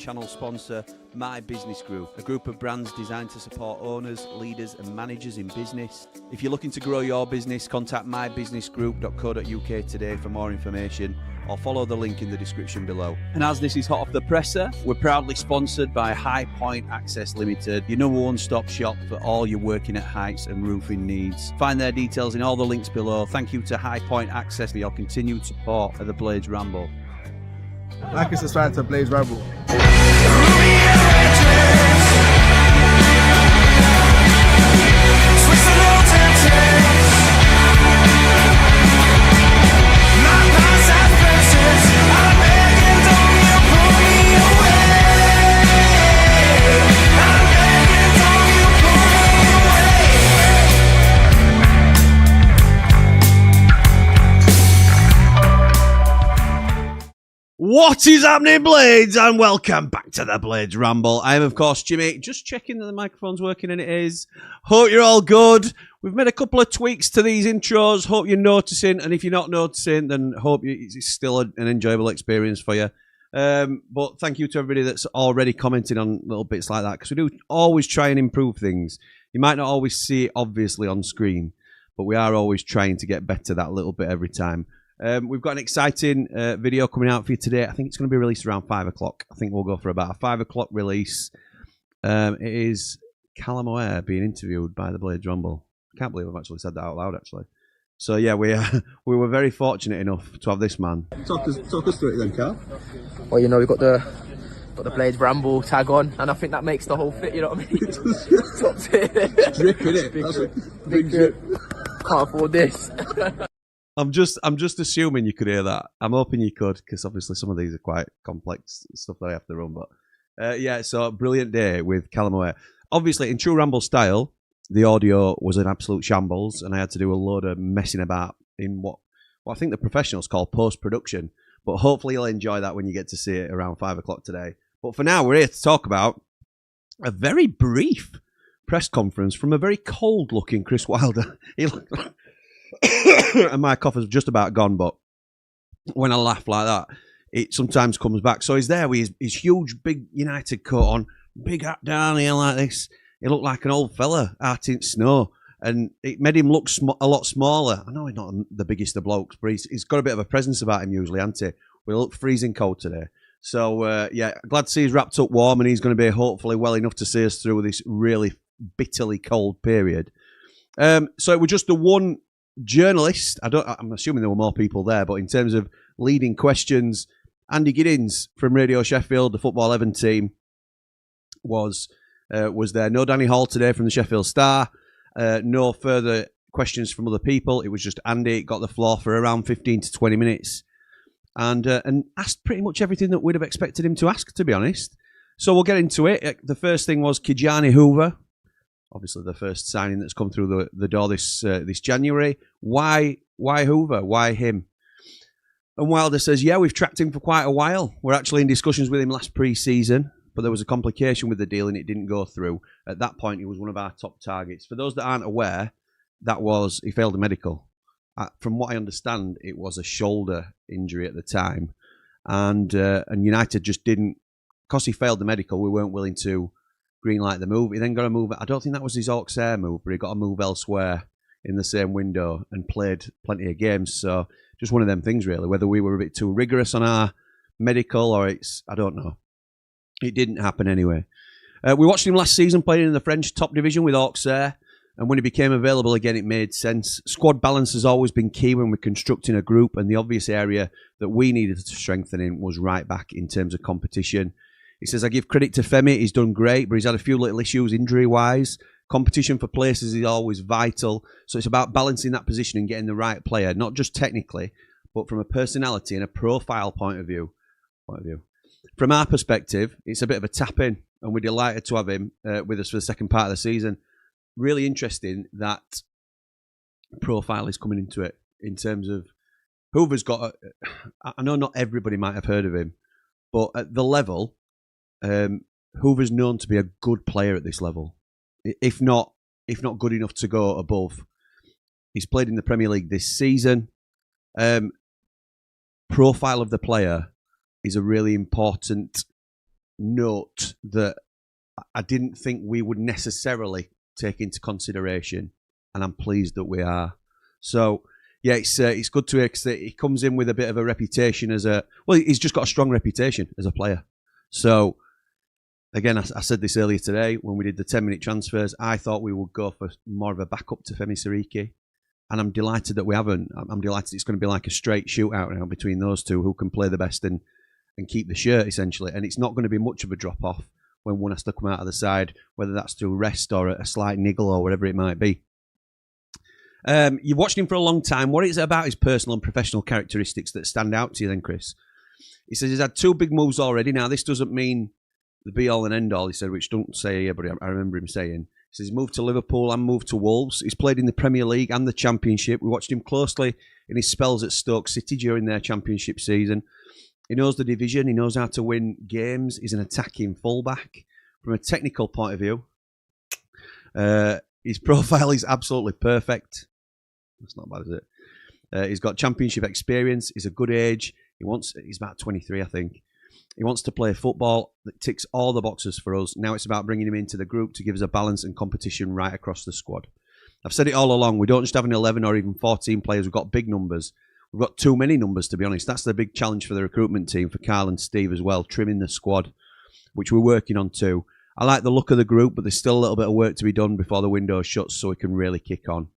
channel sponsor, My Business Group, a group of brands designed to support owners, leaders and managers in business. If you're looking to grow your business, contact mybusinessgroup.co.uk today for more information, or follow the link in the description below. And as this is hot off the presser, we're proudly sponsored by HI-POINT ACCESS Ltd, your number one stop shop for all your working at heights and roofing needs. Find their details in all the links below. Thank you to HI-POINT ACCESS for your continued support of the Blades Ramble. Like and subscribe to Blades Ramble. What is happening, Blades? And welcome back to the Blades Ramble. I am, of course, Jimmy. Just checking that the microphone's working, and it is. Hope you're all good. We've made a couple of tweaks to these intros. Hope you're noticing, and if you're not noticing, then hope it's still an enjoyable experience for you. But thank you to everybody that's already commenting on little bits like that, because we do always try and improve things. You might not always see it, obviously, on screen, but we are always trying to get better that little bit every time. We've got an exciting video coming out for you today. I think it's going to be released around 5 o'clock. I think we'll go for about a 5 o'clock release. It is Callum Hoever being interviewed by the Blades Ramble. I can't believe I've actually said that out loud, actually. So, yeah, we were very fortunate enough to have this man. Talk us through it then, Carl. Well, you know, we've got the Blades Ramble tag on, and I think that makes the whole fit, you know what I mean? Top tier. Drip, innit? That's a big drip. Can't afford this. I'm just assuming you could hear that. I'm hoping you could, because obviously some of these are quite complex stuff that I have to run. But yeah, so a brilliant day with Callum Hoever. Obviously, in true Ramble style, the audio was an absolute shambles, and I had to do a load of messing about in what I think the professionals call post-production. But hopefully you'll enjoy that when you get to see it around 5 o'clock today. But for now, we're here to talk about a very brief press conference from a very cold-looking Chris Wilder. He looked and my cough is just about gone, but when I laugh like that, it sometimes comes back. So he's there with his huge, big United coat on, big hat down here like this. He looked like an old fella out in snow, and it made him look a lot smaller. I know he's not the biggest of blokes, but he's got a bit of a presence about him usually, hasn't he? We look freezing cold today. So, yeah, glad to see he's wrapped up warm, and he's going to be hopefully well enough to see us through this really bitterly cold period. So it was just the one journalist. I'm assuming there were more people there, but in terms of leading questions, Andy Giddins from Radio Sheffield, the Football 11 team, was there. No Danny Hall today from the Sheffield Star. No further questions from other people. It was just Andy got the floor for around 15 to 20 minutes and asked pretty much everything that we'd have expected him to ask, to be honest. So we'll get into it. The first thing was Kijani Hoever. Obviously, the first signing that's come through the door this January. Why Hoever? Why him? And Wilder says, yeah, we've tracked him for quite a while. We're actually in discussions with him last pre-season, but there was a complication with the deal and it didn't go through. At that point, he was one of our top targets. For those that aren't aware, he failed a medical. From what I understand, it was a shoulder injury at the time. And United just didn't, because he failed the medical, we weren't willing to greenlight the move. He then got a move. I don't think that was his Auxerre move, but he got a move elsewhere in the same window and played plenty of games. So just one of them things, really. Whether we were a bit too rigorous on our medical or I don't know. It didn't happen anyway. We watched him last season playing in the French top division with Auxerre, and when he became available again, it made sense. Squad balance has always been key when we're constructing a group, and the obvious area that we needed to strengthen in was right back in terms of competition. He says, I give credit to Femi. He's done great, but he's had a few little issues injury-wise. Competition for places is always vital. So it's about balancing that position and getting the right player, not just technically, but from a personality and a profile point of view. From our perspective, it's a bit of a tap-in, and we're delighted to have him with us for the second part of the season. Really interesting that profile is coming into it in terms of Hoever's got... I know not everybody might have heard of him, but at the level... Hoever's known to be a good player at this level, if not good enough to go above. He's played in the Premier League this season. Profile of the player is a really important note that I didn't think we would necessarily take into consideration, and I'm pleased that we are. So, yeah, it's good to hear because he comes in with a bit of a reputation as he's just got a strong reputation as a player. So, again, I said this earlier today when we did the 10-minute transfers. I thought we would go for more of a backup to Femi Siriki, and I'm delighted that we haven't. I'm delighted it's going to be like a straight shootout now between those two, who can play the best and keep the shirt, essentially. And it's not going to be much of a drop-off when one has to come out of the side, whether that's through rest or a slight niggle or whatever it might be. You've watched him for a long time. What is it about his personal and professional characteristics that stand out to you then, Chris? He says he's had 2 big moves already. Now, this doesn't mean the be-all and end-all, he said, which don't say here, but I remember him saying. He says he's moved to Liverpool and moved to Wolves. He's played in the Premier League and the Championship. We watched him closely in his spells at Stoke City during their Championship season. He knows the division. He knows how to win games. He's an attacking fullback. From a technical point of view, his profile is absolutely perfect. That's not bad, is it? He's got Championship experience. He's a good age. He's about 23, I think. He wants to play football that ticks all the boxes for us. Now it's about bringing him into the group to give us a balance and competition right across the squad. I've said it all along. We don't just have an 11 or even 14 players. We've got big numbers. We've got too many numbers, to be honest. That's the big challenge for the recruitment team, for Carl and Steve as well, trimming the squad, which we're working on too. I like the look of the group, but there's still a little bit of work to be done before the window shuts so we can really kick on.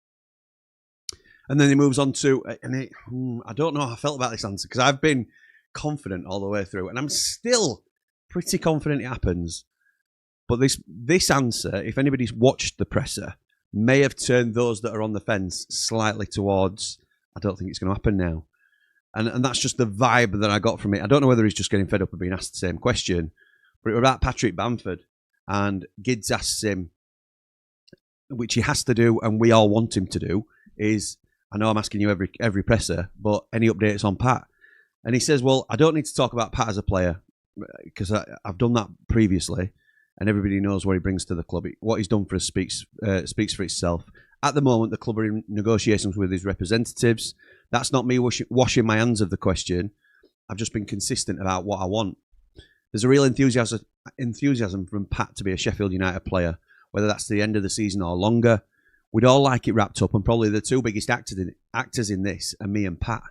And then he moves on to, I don't know how I felt about this answer, because I've been confident all the way through, and I'm still pretty confident it happens. But this answer, if anybody's watched the presser, may have turned those that are on the fence slightly towards, I don't think it's going to happen now. And that's just the vibe that I got from it. I don't know whether he's just getting fed up of being asked the same question, but it was about Patrick Bamford. And Gids asks him, which he has to do, and we all want him to do, is, I know I'm asking you every presser, but any updates on Pat? And he says, well, I don't need to talk about Pat as a player, because I've done that previously, and everybody knows what he brings to the club. What he's done for us speaks for itself. At the moment, the club are in negotiations with his representatives. That's not me washing my hands of the question. I've just been consistent about what I want. There's a real enthusiasm from Pat to be a Sheffield United player, whether that's the end of the season or longer. We'd all like it wrapped up, and probably the 2 biggest actors in this are me and Pat.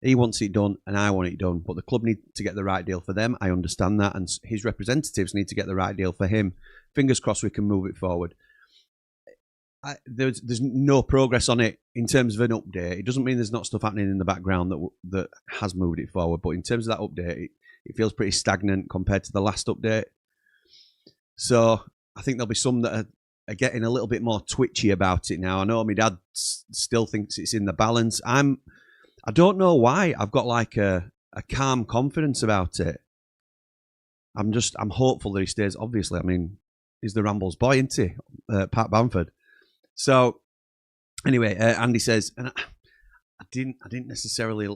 He wants it done, and I want it done, but the club need to get the right deal for them. I understand that, and his representatives need to get the right deal for him. Fingers crossed we can move it forward. There's no progress on it in terms of an update. It doesn't mean there's not stuff happening in the background that has moved it forward, but in terms of that update, it feels pretty stagnant compared to the last update. So I think there'll be some that are getting a little bit more twitchy about it now. I know my dad still thinks it's in the balance. I don't know why. I've got like a calm confidence about it. I'm hopeful that he stays. Obviously, I mean, he's the Ramble's boy, isn't he? Pat Bamford. So anyway, Andy says, and I didn't necessarily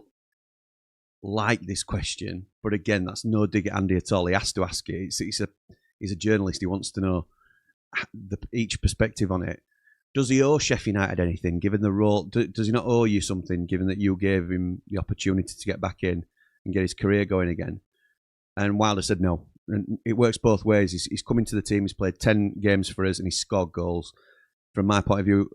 like this question, but again, that's no dig at Andy at all. He has to ask it. He's a journalist. He wants to know each perspective on it. Does he owe Sheffield United anything, given the role? Does he not owe you something, given that you gave him the opportunity to get back in and get his career going again? And Wilder said no. And it works both ways. He's come into the team. He's played 10 games for us, and he's scored goals. From my point of view,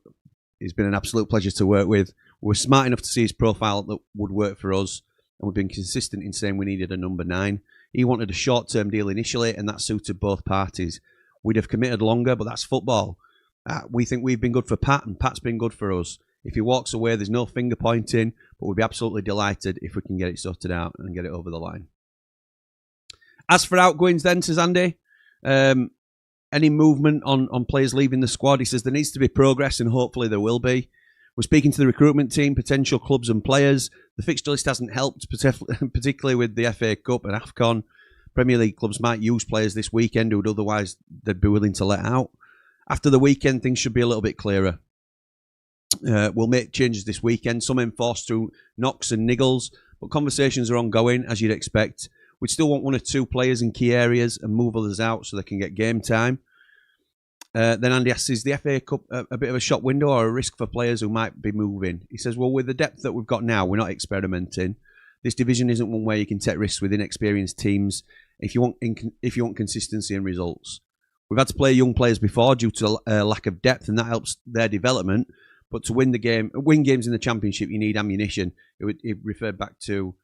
he's been an absolute pleasure to work with. We were smart enough to see his profile that would work for us, and we've been consistent in saying we needed a number 9. He wanted a short-term deal initially, and that suited both parties. We'd have committed longer, but that's football. We think we've been good for Pat, and Pat's been good for us. If he walks away, there's no finger pointing, but we'd be absolutely delighted if we can get it sorted out and get it over the line. As for outgoings then, says Andy, any movement on players leaving the squad? He says there needs to be progress, and hopefully there will be. We're speaking to the recruitment team, potential clubs and players. The fixture list hasn't helped, particularly with the FA Cup and AFCON. Premier League clubs might use players this weekend who would otherwise they'd be willing to let out. After the weekend, things should be a little bit clearer. We'll make changes this weekend, some enforced through knocks and niggles, but conversations are ongoing, as you'd expect. We'd still want 1 or 2 players in key areas and move others out so they can get game time. Then Andy asks, is the FA Cup a bit of a shop window or a risk for players who might be moving? He says, well, with the depth that we've got now, we're not experimenting. This division isn't one where you can take risks with inexperienced teams. if you want consistency and results. We've had to play young players before due to lack of depth, and that helps their development. But to win games in the Championship, you need ammunition. It referred back to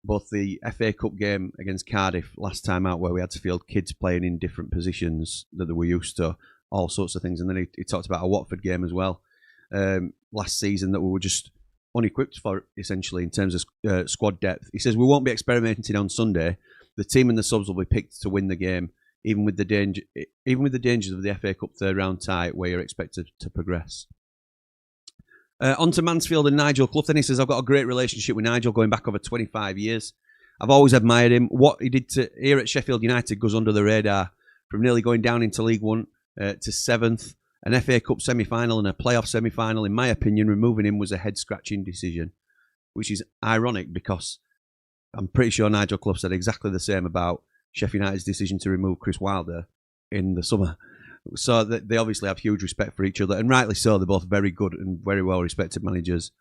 both the FA Cup game against Cardiff last time out, where we had to field kids playing in different positions that they were used to, all sorts of things. And then he talked about a Watford game as well last season that we were just unequipped for, essentially, in terms of squad depth. He says we won't be experimenting on Sunday. The team and the subs will be picked to win the game, even with the dangers of the FA Cup third round tie, where you're expected to progress. On to Mansfield and Nigel Clutton. He says, I've got a great relationship with Nigel going back over 25 years. I've always admired him. What he did here at Sheffield United goes under the radar, from nearly going down into League One to 7th, an FA Cup semi-final and a playoff semi-final. In my opinion, removing him was a head-scratching decision, which is ironic because I'm pretty sure Nigel Clough said exactly the same about Sheffield United's decision to remove Chris Wilder in the summer. So they obviously have huge respect for each other, and rightly so. They're both very good and very well-respected managers.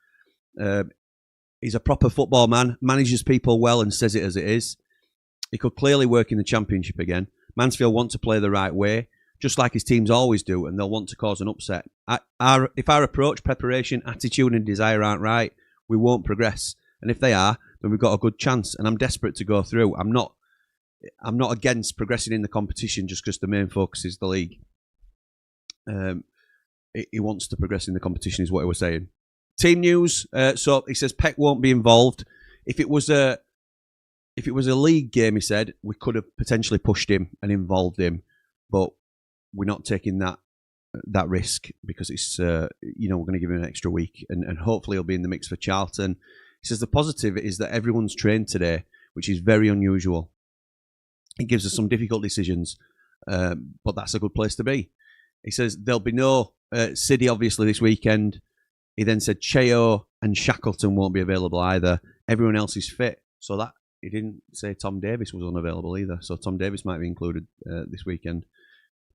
He's a proper football man, manages people well and says it as it is. He could clearly work in the Championship again. Mansfield want to play the right way, just like his teams always do, and they'll want to cause an upset. If our approach, preparation, attitude and desire aren't right, we won't progress. And if they are, then we've got a good chance, and I'm desperate to go through. I'm not against progressing in the competition just because the main focus is the league. He wants to progress in the competition is what he was saying. Team news. So he says Peck won't be involved. If it was a league game, he said, we could have potentially pushed him and involved him, but we're not taking that risk because it's we're going to give him an extra week and hopefully he'll be in the mix for Charlton. He says the positive is that everyone's trained today, which is very unusual. It gives us some difficult decisions, but that's a good place to be. He says there'll be no City, obviously, this weekend. He then said Cheo and Shackleton won't be available either. Everyone else is fit. So that he didn't say Tom Davis was unavailable either. So Tom Davis might be included this weekend.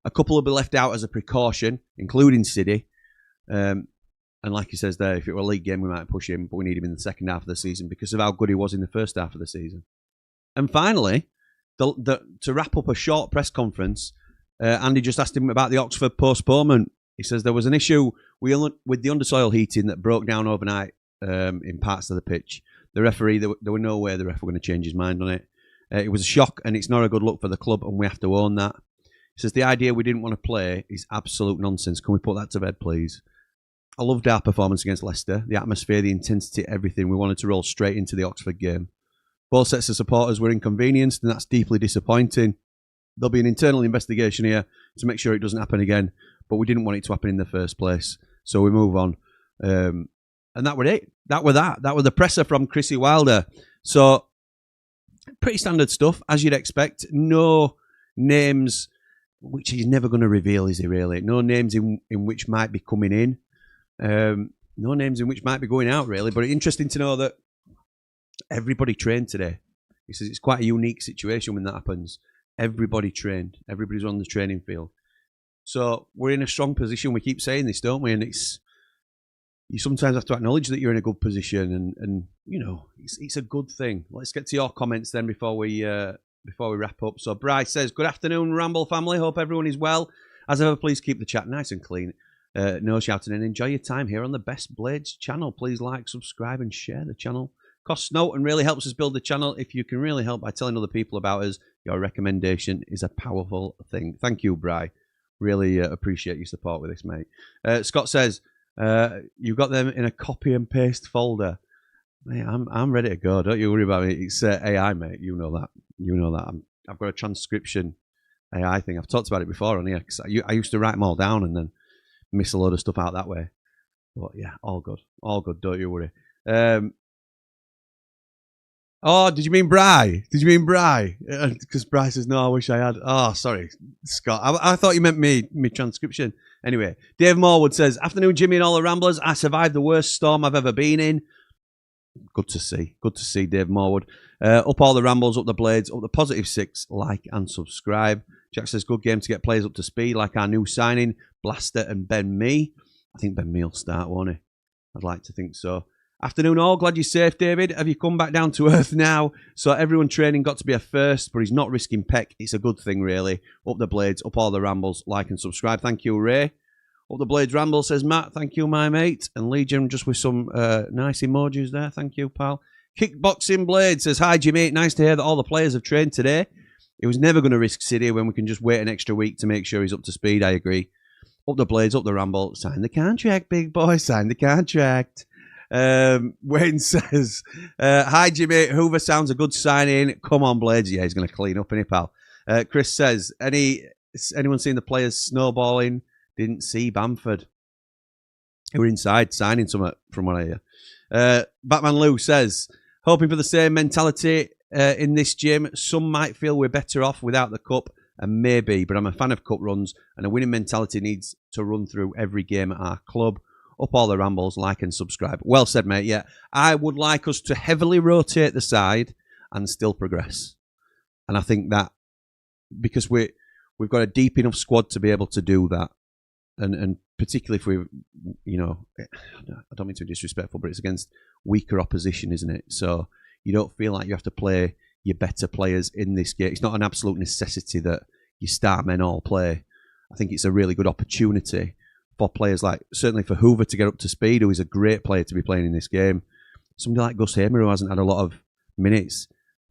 A couple will be left out as a precaution, including City. And like he says there, if it were a league game, we might push him, but we need him in the second half of the season because of how good he was in the first half of the season. And finally, to wrap up a short press conference, Andy just asked him about the Oxford postponement. He says there was an issue with the undersoil heating that broke down overnight in parts of the pitch. The referee, there were no way the ref were going to change his mind on it. It was a shock and it's not a good look for the club and we have to own that. He says the idea we didn't want to play is absolute nonsense. Can we put that to bed, please? I loved our performance against Leicester. The atmosphere, the intensity, everything. We wanted to roll straight into the Oxford game. Both sets of supporters were inconvenienced and that's deeply disappointing. There'll be an internal investigation here to make sure it doesn't happen again, but we didn't want it to happen in the first place, so we move on. And that was it. That was the presser from Chrissy Wilder. So, pretty standard stuff, as you'd expect. No names, which he's never going to reveal, is he really? No names in which might be coming in. No names in which might be going out, really. But it's interesting to know that everybody trained today. He says it's quite a unique situation when that happens. Everybody trained. Everybody's on the training field. So we're in a strong position. We keep saying this, don't we? And you sometimes have to acknowledge that you're in a good position, and it's a good thing. Let's get to your comments then before we wrap up. So Bryce says, "Good afternoon, Ramble family. Hope everyone is well. As ever, please keep the chat nice and clean. No shouting, and enjoy your time here on the Best Blades channel. Please like, subscribe, and share the channel. Costs no and really helps us build the channel. If you can really help by telling other people about us, your recommendation is a powerful thing." Thank you, Bry. Really appreciate your support with this, mate. Scott says, "You got them in a copy and paste folder." Mate, I'm ready to go. Don't you worry about me. It's AI, mate. You know that. I've got a transcription AI thing. I've talked about it before on here. Cause I used to write them all down and then miss a load of stuff out that way. But yeah, all good. Don't you worry. Oh, did you mean Bry? Because Bry says, no, I wish I had. Oh, sorry, Scott. I thought you meant me transcription. Anyway, Dave Morwood says, "Afternoon, Jimmy and all the Ramblers. I survived the worst storm I've ever been in." Good to see, Dave Morwood. Up all the Rambles, up the Blades, up the +6, like and subscribe. Jack says, "Good game to get players up to speed, like our new signing, Blaster and Ben Mee." I think Ben Mee will start, won't he? I'd like to think so. Afternoon all, glad you're safe, David. Have you come back down to earth now? So everyone training got to be a first, but he's not risking peck. It's a good thing, really. Up the blades, up all the rambles, like and subscribe. Thank you, Ray. Up the blades ramble, says Matt. Thank you, my mate. And Legion, just with some nice emojis there. Thank you, pal. Kickboxing Blade says, hi, Jimmy. Nice to hear that all the players have trained today. He was never going to risk City when we can just wait an extra week to make sure he's up to speed. I agree. Up the blades, up the ramble. Sign the contract, big boy. Sign the contract. Wayne says, hi Jimmy, Hoever sounds a good signing. Come on, Blades. Yeah, he's going to clean up, innit, pal? Chris says, anyone seen the players snowballing? Didn't see Bamford. They were inside signing something from what I hear. Batman Lou says, hoping for the same mentality in this gym. Some might feel we're better off without the cup, and maybe, but I'm a fan of cup runs, and a winning mentality needs to run through every game at our club. Up all the rambles, like and subscribe. Well said, mate. Yeah, I would like us to heavily rotate the side and still progress. And I think that because we've got a deep enough squad to be able to do that, and particularly if we, you know, I don't mean to be disrespectful, but it's against weaker opposition, isn't it? So you don't feel like you have to play your better players in this game. It's not an absolute necessity that your star men all play. I think it's a really good opportunity for players like, certainly for Hoever to get up to speed, who is a great player to be playing in this game. Somebody like Gus Hamer, who hasn't had a lot of minutes.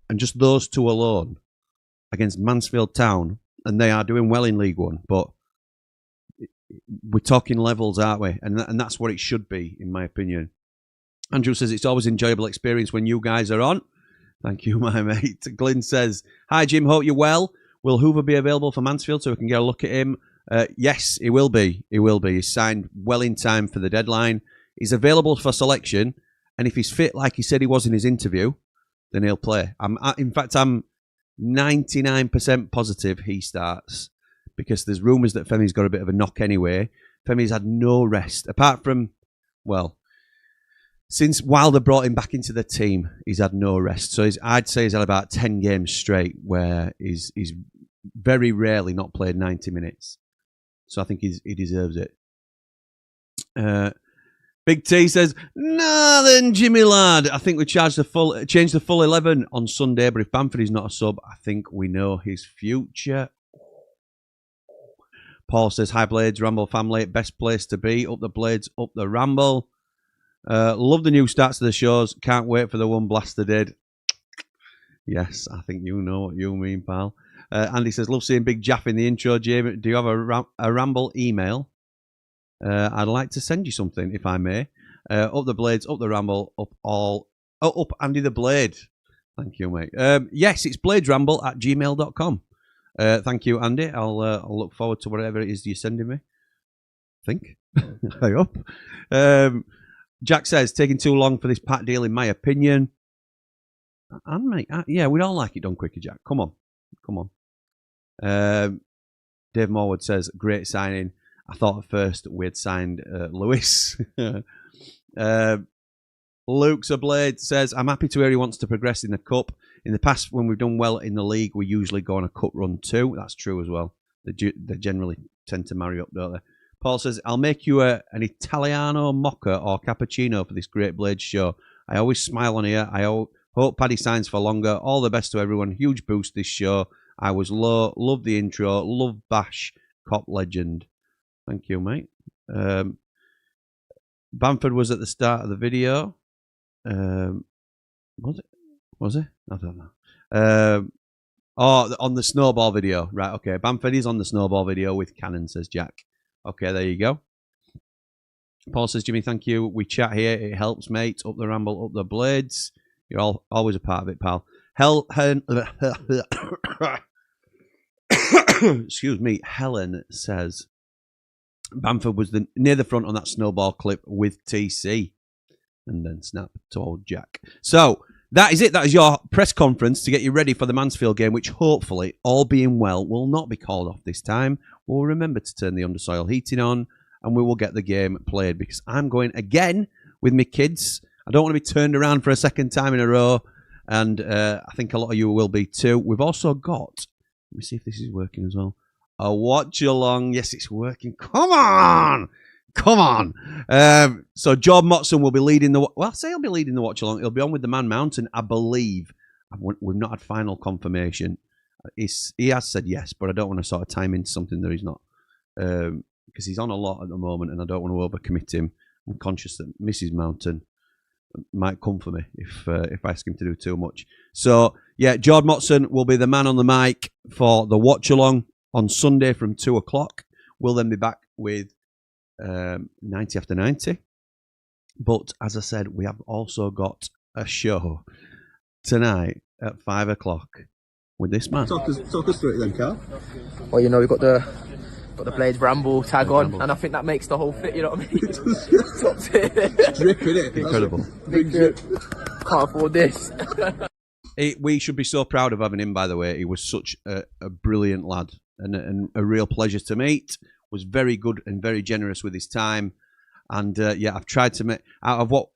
And just those two alone against Mansfield Town, and they are doing well in League One, but we're talking levels, aren't we? And that's what it should be, in my opinion. Andrew says, it's always an enjoyable experience when you guys are on. Thank you, my mate. Glyn says, hi, Jim, hope you're well. Will Hoever be available for Mansfield so we can get a look at him? Yes, he will be. He will be. He's signed well in time for the deadline. He's available for selection, and if he's fit like he said he was in his interview, then he'll play. In fact, I'm 99% positive he starts, because there's rumours that Femi's got a bit of a knock anyway. Femi's had no rest, apart from, well, since Wilder brought him back into the team, he's had no rest. So I'd say he's had about 10 games straight where he's very rarely not played 90 minutes. So I think he deserves it. Big T says, nah then, Jimmy lad. I think we change the full 11 on Sunday, but if Bamford is not a sub, I think we know his future. Paul says, hi Blades, Ramble family, best place to be. Up the Blades, up the Ramble. Love the new stats of the shows. Can't wait for the one Blaster did. Yes, I think you know what you mean, pal. Andy says, love seeing Big Jaff in the intro, Jamie. Do you have a Ramble email? I'd like to send you something, if I may. Up the Blades, up the Ramble, up Andy the Blade. Thank you, mate. Yes, it's bladesramble@gmail.com. Thank you, Andy. I'll look forward to whatever it is you're sending me. I hope. Jack says, taking too long for this Pat deal, in my opinion. And mate, yeah, we'd all like it done quicker, Jack. Come on. Dave Morwood says, great signing. I thought at first we had signed Lewis. Luke's a Blade says, I'm happy to hear he wants to progress in the cup. In the past, when we've done well in the league, we usually go on a cup run too. That's true as well. They generally tend to marry up, don't they? Paul says, I'll make you an Italiano mocha or cappuccino for this great Blade show. I always smile on here. I hope Paddy signs for longer. All the best to everyone. Huge boost this show. I was low. Love the intro. Love Bash. Cop legend. Thank you, mate. Bamford was at the start of the video. Was it? I don't know. On the snowball video. Right, okay. Bamford is on the snowball video with Cannon, says Jack. Okay, there you go. Paul says, Jimmy, thank you. We chat here. It helps, mate. Up the Ramble, up the Blades. You're always a part of it, pal. Excuse me. Helen says, Bamford was near the front on that snowball clip with TC. And then snap told Jack. So, that is it. That is your press conference to get you ready for the Mansfield game, which hopefully, all being well, will not be called off this time. We'll remember to turn the undersoil heating on, and we will get the game played, because I'm going again with my kids. I don't want to be turned around for a second time in a row, and I think a lot of you will be too. We've also got, let me see if this is working as well, a watch along. Yes, it's working. Come on! Come on. So Jordan Motson will be leading the... Well, I say he'll be leading the watch-along. He'll be on with the Man Mountain, I believe. We've not had final confirmation. He has said yes, but I don't want to sort of time into something that he's not. Because he's on a lot at the moment, and I don't want to overcommit him. I'm conscious that Mrs. Mountain might come for me if I ask him to do too much. So, yeah, Jordan Motson will be the man on the mic for the watch-along on Sunday from 2 o'clock. We'll then be back with 90 after 90. But as I said, we have also got a show tonight at 5 o'clock with this man. Talk us through it then, Carl. Well, you know, we've got the Blades Bramble tag on, and I think that makes the whole fit, you know what I mean? Top tier. Drip, innit? Incredible. Big drip. Can't afford this. We should be so proud of having him, by the way. He was such a brilliant lad and a real pleasure to meet. Was very good and very generous with his time. And yeah, I've tried to make, out of what,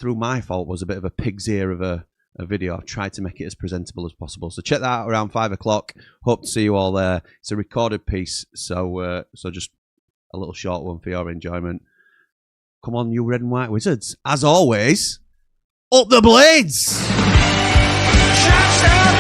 through my fault, was a bit of a pig's ear of a video, I've tried to make it as presentable as possible. So check that out around 5 o'clock. Hope to see you all there. It's a recorded piece, so just a little short one for your enjoyment. Come on, you red and white wizards. As always, up the blades! Shout out!